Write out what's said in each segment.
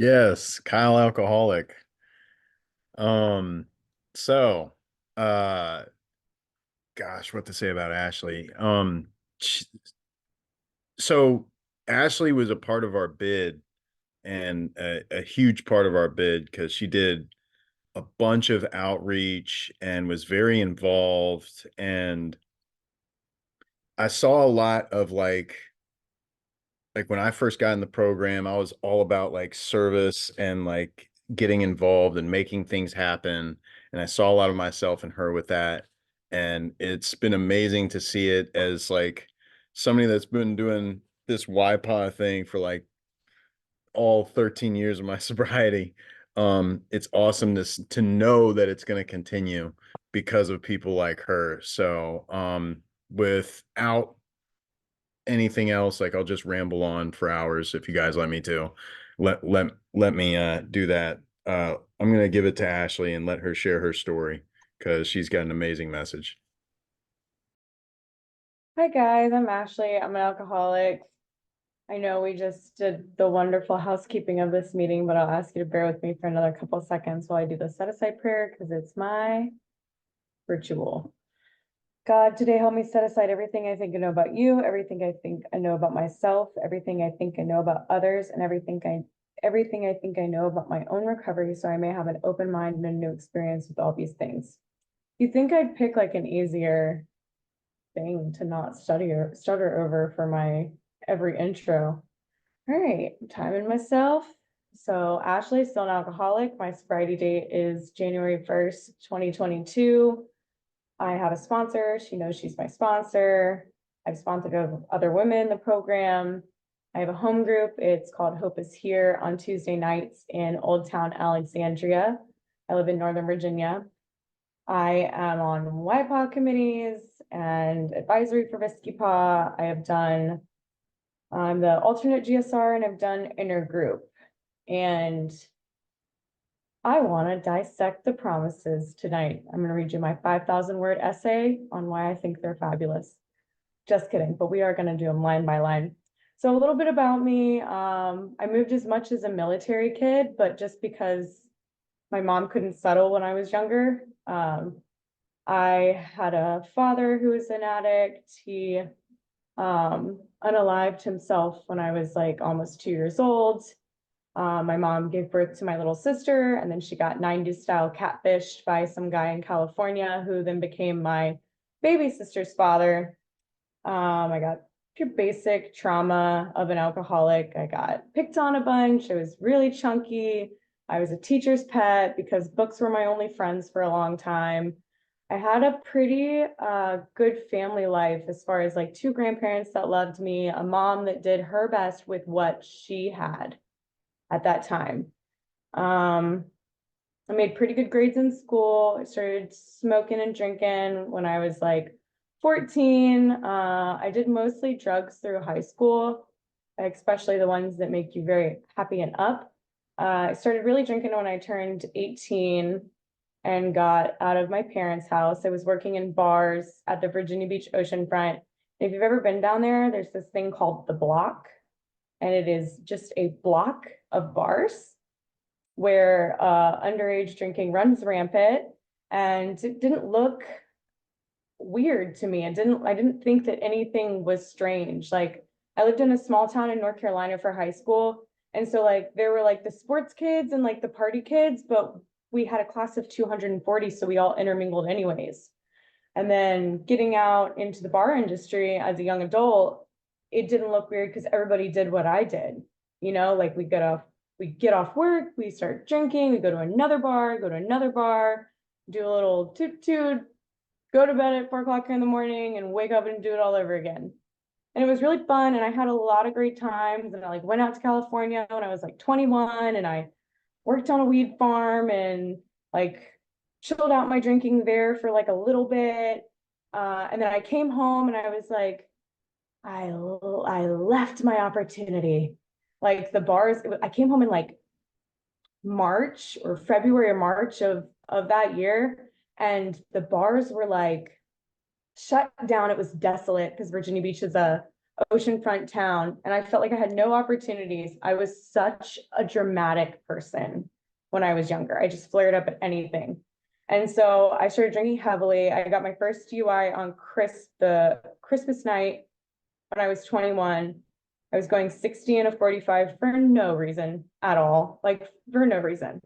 Yes, Kyle alcoholic. Um, so, uh, gosh, what to say about Ashley? sh- so Ashley was a part of our bid and a huge part of our bid because she did a bunch of outreach and was very involved. And I saw a lot of like when I first got in the program, I was all about like service and like getting involved and making things happen. And I saw a lot of myself in her with that. And it's been amazing to see it as like somebody that's been doing this YPA thing for like all 13 years of my sobriety. It's awesome to know that it's going to continue because of people like her. So, without anything else, like I'll just ramble on for hours if you guys let me to. Let me do that. I'm gonna give it to Ashley and let her share her story because she's got an amazing message. Hi guys, I'm Ashley. I'm an alcoholic. I know we just did the wonderful housekeeping of this meeting, but I'll ask you to bear with me for another couple of seconds while I do the set aside prayer because it's my ritual. God, today help me set aside everything I think I know about you, everything I think I know about myself, everything I think I know about others, and everything I think I know about my own recovery, so I may have an open mind and a new experience with all these things. You think I'd pick like an easier thing to not stutter over for my every intro. All right, timing myself. So Ashley's still an alcoholic. My sobriety date is January 1st, 2022. I have a sponsor. She knows she's my sponsor. I've sponsored other women in the program. I have a home group. It's called Hope is Here on Tuesday nights in Old Town Alexandria. I live in Northern Virginia. I am on YPA committees and advisory for SERCYPAA. I'm the alternate GSR and I've done inner group. And I want to dissect the promises tonight. I'm going to read you my 5,000 word essay on why I think they're fabulous. Just kidding, but we are going to do them line by line. So a little bit about me. I moved as much as a military kid, but just because my mom couldn't settle when I was younger. I had a father who was an addict. He unalived himself when I was like almost 2 years old. My mom gave birth to my little sister, and then she got 90s style catfished by some guy in California who then became my baby sister's father. I got your basic trauma of an alcoholic. I got picked on a bunch. I was really chunky. I was a teacher's pet because books were my only friends for a long time. I had a pretty good family life as far as like two grandparents that loved me, a mom that did her best with what she had at that time. Um, I made pretty good grades in school. I started smoking and drinking when I was like 14. I did mostly drugs through high school, especially the ones that make you very happy and up. I started really drinking when I turned 18 and got out of my parents' house. I was working in bars at the Virginia Beach oceanfront. If you've ever been down there, there's this thing called the Block, and it is just a block of bars where underage drinking runs rampant. And it didn't look weird to me. I didn't think that anything was strange. Like I lived in a small town in North Carolina for high school. And so like there were like the sports kids and like the party kids, but we had a class of 240, so we all intermingled anyways. And then getting out into the bar industry as a young adult, it didn't look weird because everybody did what I did. Like we get off work, we start drinking, we go to another bar, do a little toot toot, go to bed at 4 o'clock in the morning and wake up and do it all over again. And it was really fun. And I had a lot of great times. And I like went out to California when I was like 21 and I worked on a weed farm and like chilled out my drinking there for like a little bit. And then I came home and I was like, I left my opportunity. Like the bars, I came home in like March or February or March of that year, and the bars were like shut down. It was desolate because Virginia Beach is a oceanfront town, and I felt like I had no opportunities. I was such a dramatic person when I was younger. I just flared up at anything. And so I started drinking heavily. I got my first DUI on the Christmas night when I was 21. I was going 60 and a 45 for no reason at all, like for no reason.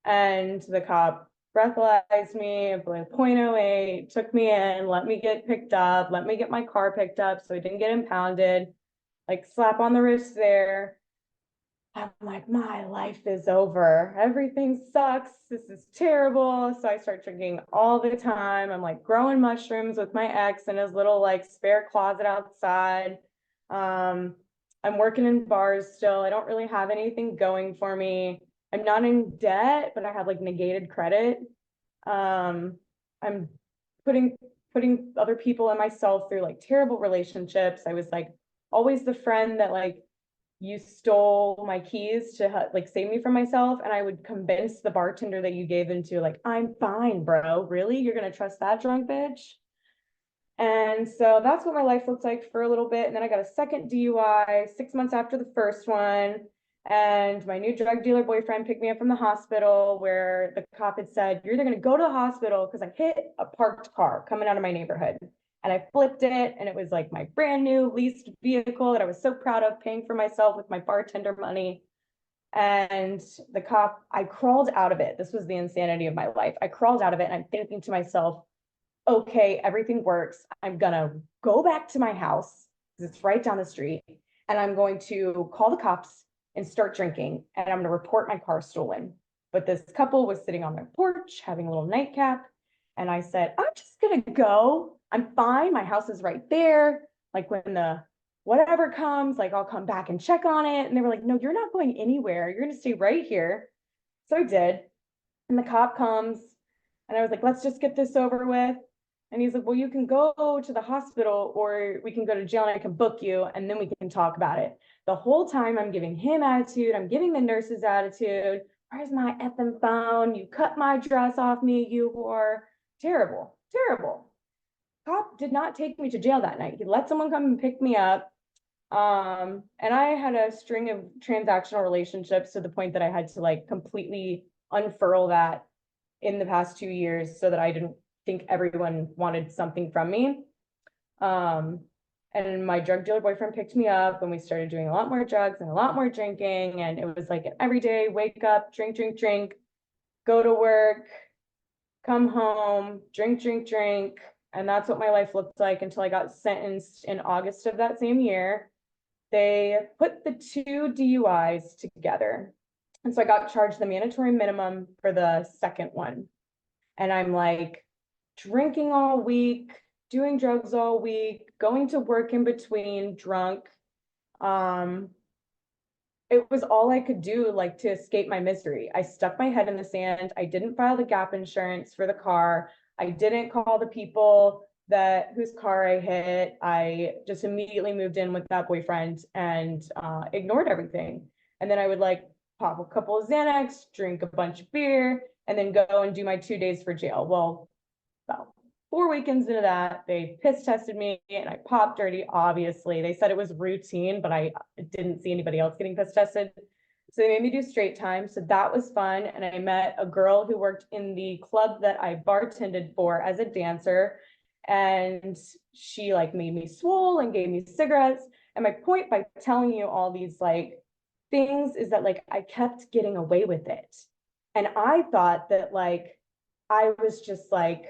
And the cop breathalyzed me, a .08, took me in, let me get picked up, let me get my car picked up so I didn't get impounded, like slap on the wrist there. I'm like, my life is over. Everything sucks. This is terrible. So I start drinking all the time. I'm like growing mushrooms with my ex in his little like spare closet outside. Um, I'm working in bars still. I don't really have anything going for me. I'm not in debt, but I have like negated credit. I'm putting other people and myself through like terrible relationships. I was like always the friend that like you stole my keys to like save me from myself, and I would convince the bartender that you gave them to, like, I'm fine, bro. Really? You're gonna trust that drunk bitch? And so that's what my life looked like for a little bit. And then I got a second DUI 6 months after the first one. And my new drug dealer boyfriend picked me up from the hospital, where the cop had said, you're either going to go to the hospital, because I hit a parked car coming out of my neighborhood. And I flipped it. And it was like my brand new leased vehicle that I was so proud of, paying for myself with my bartender money. And the cop, I crawled out of it. This was the insanity of my life. I crawled out of it and I'm thinking to myself, okay, everything works. I'm gonna go back to my house because it's right down the street, and I'm going to call the cops and start drinking, and I'm gonna report my car stolen. But this couple was sitting on their porch having a little nightcap, and I said, I'm just gonna go. I'm fine. My house is right there. Like when the whatever comes, like I'll come back and check on it. And they were like, no, you're not going anywhere. You're gonna stay right here. So I did. And the cop comes, and I was like, let's just get this over with. And he's like, well, you can go to the hospital or we can go to jail and I can book you and then we can talk about it. The whole time I'm giving him attitude, I'm giving the nurses attitude. Where's my effing phone? You cut my dress off me, you whore. Terrible, terrible. Cop did not take me to jail that night. He let someone come and pick me up. And I had a string of transactional relationships to the point that I had to like completely unfurl that in the past 2 years so that I didn't think everyone wanted something from me. Um, and my drug dealer boyfriend picked me up and we started doing a lot more drugs and a lot more drinking. And it was like an everyday wake up, drink, drink, drink, go to work, come home, drink, drink, drink. And that's what my life looked like until I got sentenced in August of that same year. They put the two DUIs together. And so I got charged the mandatory minimum for the second one. And I'm like drinking all week, doing drugs all week, going to work in between, drunk. Um, it was all I could do, like, to escape my misery. I stuck my head in the sand. I didn't file the gap insurance for the car. I didn't call the people that whose car I hit. I just immediately moved in with that boyfriend and ignored everything. And then I would like pop a couple of Xanax, drink a bunch of beer, and then go and do my 2 days for jail. Well, about 4 weekends into that, they piss tested me and I popped dirty, obviously. They said it was routine, but I didn't see anybody else getting piss tested. So they made me do straight time. So that was fun. And I met a girl who worked in the club that I bartended for as a dancer. And she like made me swole and gave me cigarettes. And my point by telling you all these like things is that like I kept getting away with it. And I thought that like I was just like,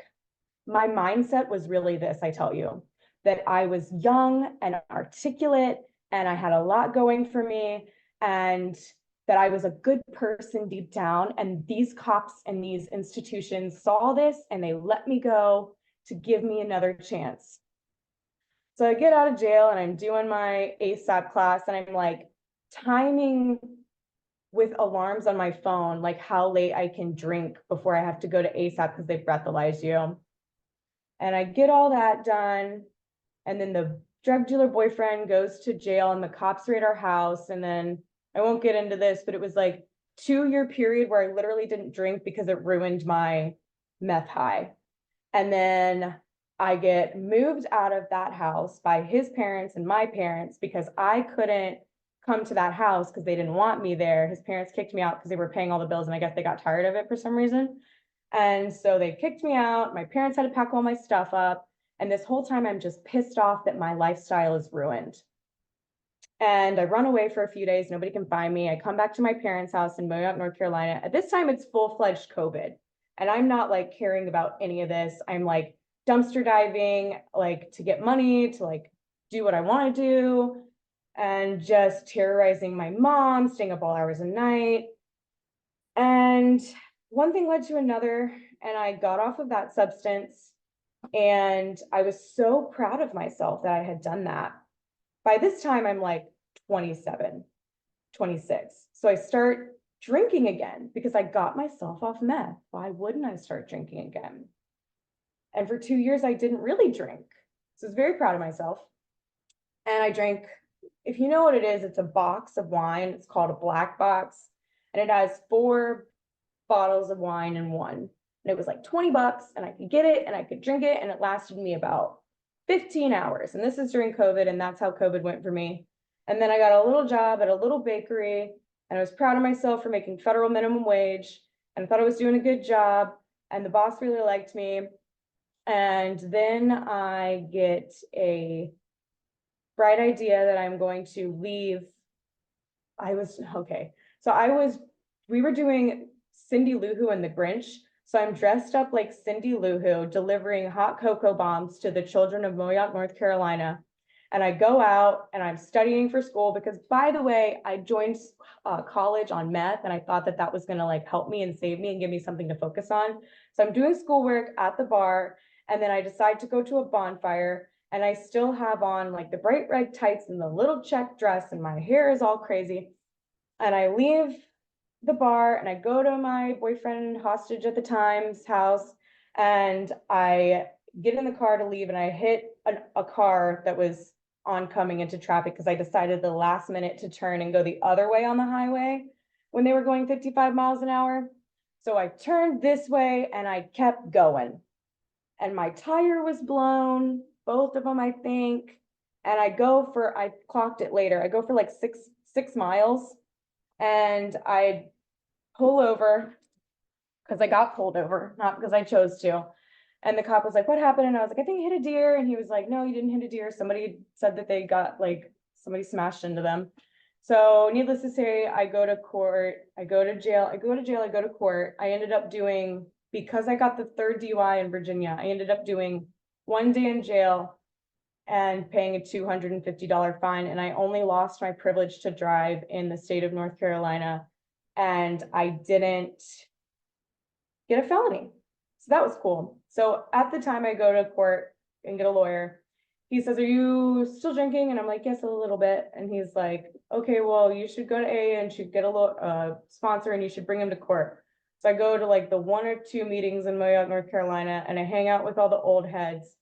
my mindset was really this, I tell you, that I was young and articulate and I had a lot going for me and that I was a good person deep down. And these cops and these institutions saw this and they let me go to give me another chance. So I get out of jail and I'm doing my ASAP class and I'm like timing with alarms on my phone, like how late I can drink before I have to go to ASAP because they breathalyze you. And I get all that done. And then the drug dealer boyfriend goes to jail and the cops raid our house. And then I won't get into this, but it was like 2 year period where I literally didn't drink because it ruined my meth high. And then I get moved out of that house by his parents and my parents because I couldn't come to that house because they didn't want me there. His parents kicked me out because they were paying all the bills, and I guess they got tired of it for some reason. And so they kicked me out. My parents had to pack all my stuff up. And this whole time, I'm just pissed off that my lifestyle is ruined. And I run away for a few days. Nobody can find me. I come back to my parents' house in Moyout, North Carolina. At this time, it's full-fledged COVID. And I'm not like caring about any of this. I'm like dumpster diving, like to get money, to like do what I want to do, and just terrorizing my mom, staying up all hours of the night. And one thing led to another, and I got off of that substance. And I was so proud of myself that I had done that. By this time, I'm like 27, 26. So I start drinking again because I got myself off meth. Why wouldn't I start drinking again? And for 2 years, I didn't really drink. So I was very proud of myself. And I drank, if you know what it is, it's a box of wine. It's called a black box. And it has 4 bottles of wine in one. And it was like 20 bucks, and I could get it and I could drink it. And it lasted me about 15 hours. And this is during COVID, and that's how COVID went for me. And then I got a little job at a little bakery, and I was proud of myself for making federal minimum wage, and I thought I was doing a good job. And the boss really liked me. And then I get a bright idea that I'm going to leave. Okay. So we were doing Cindy Lou Who and the Grinch. So I'm dressed up like Cindy Lou Who, delivering hot cocoa bombs to the children of Moyout, North Carolina. And I go out and I'm studying for school because, by the way, I joined college on meth, and I thought that that was going to like help me and save me and give me something to focus on. So I'm doing schoolwork at the bar, and then I decide to go to a bonfire, and I still have on like the bright red tights and the little check dress, and my hair is all crazy. And I leave the bar and I go to my boyfriend, hostage at the time's house, and I get in the car to leave, and I hit a car that was oncoming into traffic because I decided the last minute to turn and go the other way on the highway when they were going 55 miles an hour. So I turned this way and I kept going, and my tire was blown, both of them, I think. And I clocked it later. I go for like six miles, and I pull over because I got pulled over, not because I chose to. And the cop was like, "What happened?" And I was like, "I think I hit a deer." And he was like, "No, you didn't hit a deer. Somebody said that they got like somebody smashed into them." So needless to say, I go to court, I go to jail, I go to jail, I go to court. I ended up doing, because I got the third DUI in Virginia, I ended up doing 1 day in jail and paying a $250 fine. And I only lost my privilege to drive in the state of North Carolina, and I didn't get a felony. So that was cool. So at the time I go to court and get a lawyer, he says, "Are you still drinking?" And I'm like, "Yes, a little bit." And he's like, "Okay, well, you should go to AA and should get a sponsor, and you should bring him to court." So I go to like the 1 or 2 meetings in Moyout, North Carolina, and I hang out with all the old heads,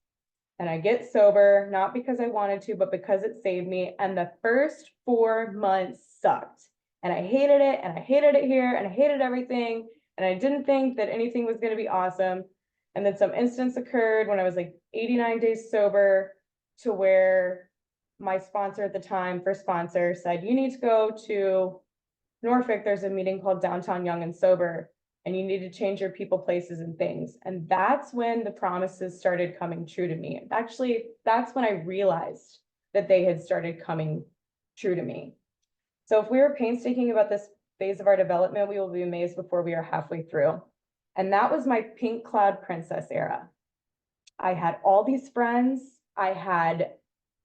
and I get sober, not because I wanted to, but because it saved me. And the first 4 months sucked. And I hated it, and I hated it here, and I hated everything. And I didn't think that anything was going to be awesome. And then some instance occurred when I was like 89 days sober, to where my sponsor at the time, first sponsor, said, "You need to go to Norfolk. There's a meeting called Downtown Young and Sober, and you need to change your people, places, and things." And that's when the promises started coming true to me. Actually, that's when I realized that they had started coming true to me. So if we were painstaking about this phase of our development, we will be amazed before we are halfway through. And that was my pink cloud princess era. I had all these friends. I had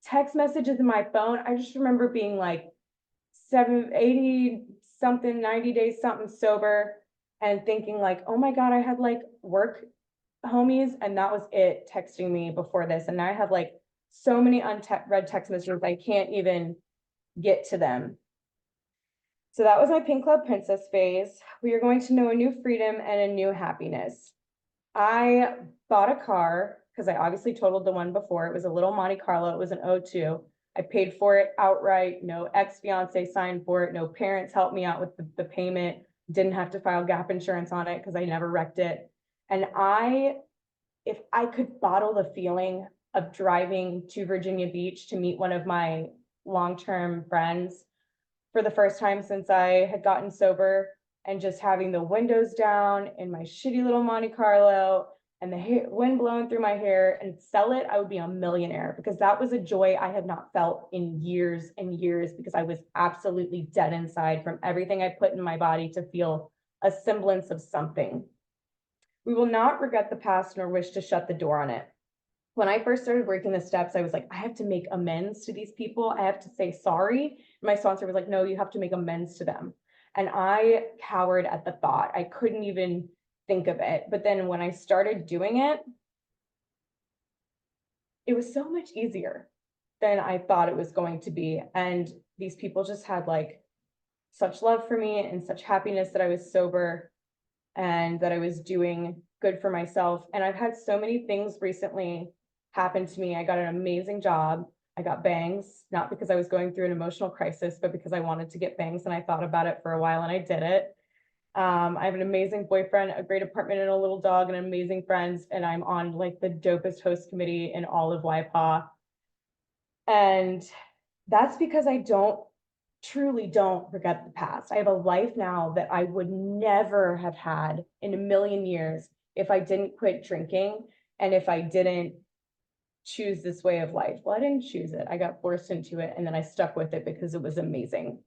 text messages in my phone. I just remember being like 80 something, 90 days something sober, and thinking like, "Oh my God, I had like work homies, and that was it, texting me before this. And now I have like so many unread text messages, I can't even get to them." So that was my Pink Club Princess phase. We are going to know a new freedom and a new happiness. I bought a car because I obviously totaled the one before. It was a little Monte Carlo. It was an '02. I paid for it outright. No ex-fiance signed for it. No parents helped me out with the payment. Didn't have to file gap insurance on it because I never wrecked it. And if I could bottle the feeling of driving to Virginia Beach to meet one of my long-term friends for the first time since I had gotten sober, and just having the windows down in my shitty little Monte Carlo and the wind blowing through my hair and sell it, I would be a millionaire, because that was a joy I had not felt in years and years, because I was absolutely dead inside from everything I put in my body to feel a semblance of something. We will not regret the past nor wish to shut the door on it. When I first started working the steps, I was like, I have to make amends to these people. I have to say sorry. And my sponsor was like, no, you have to make amends to them. And I cowered at the thought. I couldn't even think of it. But then when I started doing it, it was so much easier than I thought it was going to be. And these people just had like such love for me and such happiness that I was sober and that I was doing good for myself. And I've had so many things recently happen to me. I got an amazing job. I got bangs, not because I was going through an emotional crisis, but because I wanted to get bangs and I thought about it for a while and I did it. I have an amazing boyfriend, a great apartment, and a little dog, and amazing friends. And I'm on like the dopest host committee in all of SERCYPAA. And that's because I truly don't regret the past. I have a life now that I would never have had in a million years if I didn't quit drinking and if I didn't choose this way of life. Well, I didn't choose it. I got forced into it and then I stuck with it because it was amazing.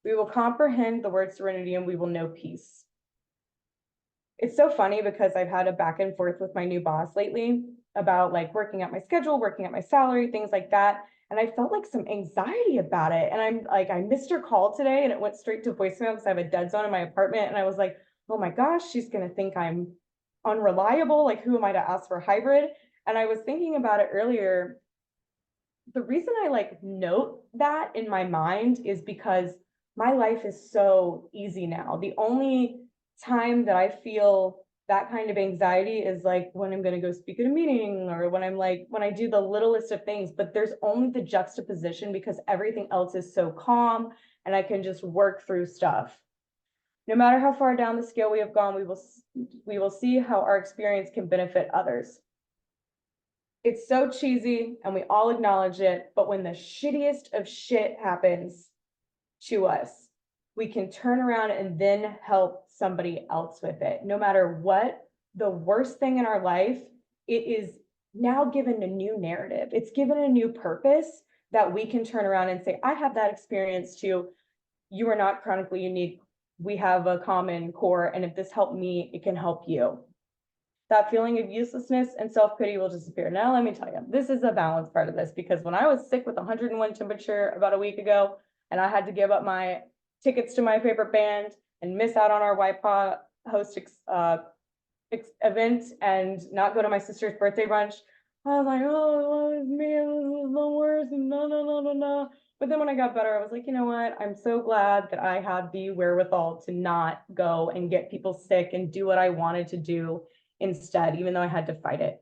We will comprehend the word serenity and we will know peace. It's so funny because I've had a back and forth with my new boss lately about like working out my schedule, working out my salary, things like that. And I felt like some anxiety about it. And I'm like, I missed her call today and it went straight to voicemail because I have a dead zone in my apartment. And I was like, oh my gosh, she's going to think I'm unreliable. Like, who am I to ask for hybrid? And I was thinking about it earlier. The reason I like note that in my mind is because my life is so easy now. The only time that I feel that kind of anxiety is like when I'm going to go speak at a meeting or when I'm like, when I do the littlest of things, but there's only the juxtaposition because everything else is so calm and I can just work through stuff. No matter how far down the scale we have gone, we will see how our experience can benefit others. It's so cheesy and we all acknowledge it, but when the shittiest of shit happens to us, we can turn around and then help somebody else with it. No matter what the worst thing in our life, it is now given a new narrative. It's given a new purpose that we can turn around and say, I have that experience too. You are not chronically unique. We have a common core. And if this helped me, it can help you. That feeling of uselessness and self-pity will disappear. Now, let me tell you, this is a balance part of this, because when I was sick with 101 temperature about a week ago, and I had to give up my tickets to my favorite band and miss out on our SERCYPAA host event and not go to my sister's birthday brunch, I was like, oh, man, this is the worst. No, no, no, no, no. But then when I got better, I was like, you know what? I'm so glad that I had the wherewithal to not go and get people sick and do what I wanted to do instead, even though I had to fight it.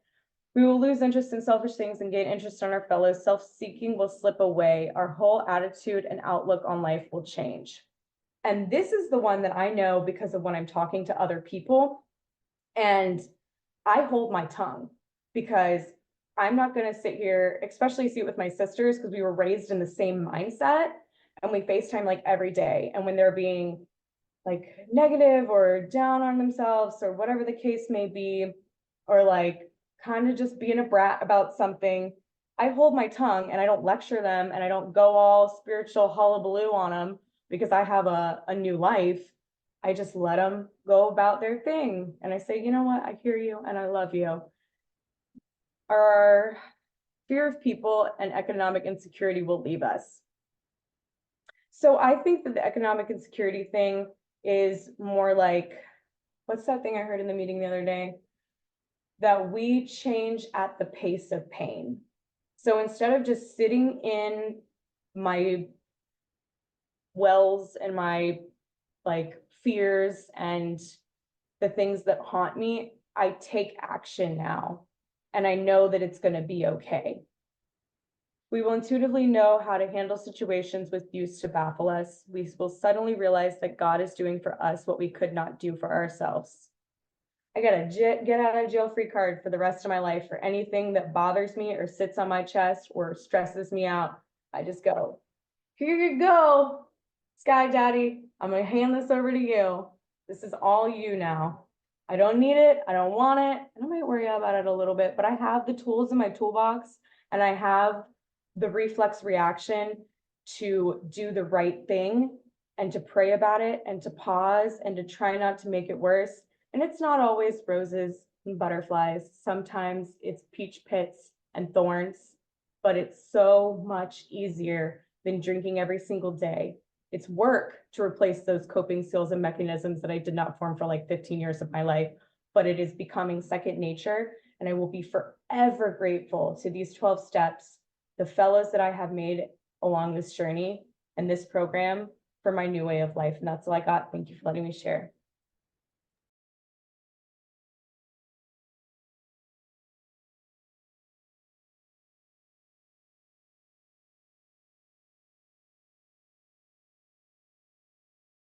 We will lose interest in selfish things and gain interest in our fellows. Self-seeking will slip away. Our whole attitude and outlook on life will change. And this is the one that I know because of when I'm talking to other people. And I hold my tongue because I'm not going to sit here, especially see it with my sisters, because we were raised in the same mindset and we FaceTime like every day. And when they're being like negative or down on themselves or whatever the case may be, or like kind of just being a brat about something, I hold my tongue and I don't lecture them and I don't go all spiritual hullabaloo on them because I have a new life. I just let them go about their thing. And I say, you know what? I hear you and I love you. Our fear of people and economic insecurity will leave us. So I think that the economic insecurity thing is more like, what's that thing I heard in the meeting the other day? That we change at the pace of pain. So instead of just sitting in my wells and my like fears and the things that haunt me, I take action now. And I know that it's going to be okay. We will intuitively know how to handle situations with use to baffle us. We will suddenly realize that God is doing for us what we could not do for ourselves. I get a get out of jail free card for the rest of my life for anything that bothers me or sits on my chest or stresses me out. I just go, here you go, Sky Daddy. I'm gonna hand this over to you. This is all you now. I don't need it. I don't want it. And I might worry about it a little bit, but I have the tools in my toolbox and I have the reflex reaction to do the right thing and to pray about it and to pause and to try not to make it worse. And it's not always roses and butterflies. Sometimes it's peach pits and thorns, but it's so much easier than drinking every single day. It's work to replace those coping skills and mechanisms that I did not form for like 15 years of my life, but it is becoming second nature. And I will be forever grateful to these 12 steps, the fellows that I have made along this journey and this program for my new way of life. And that's all I got. Thank you for letting me share.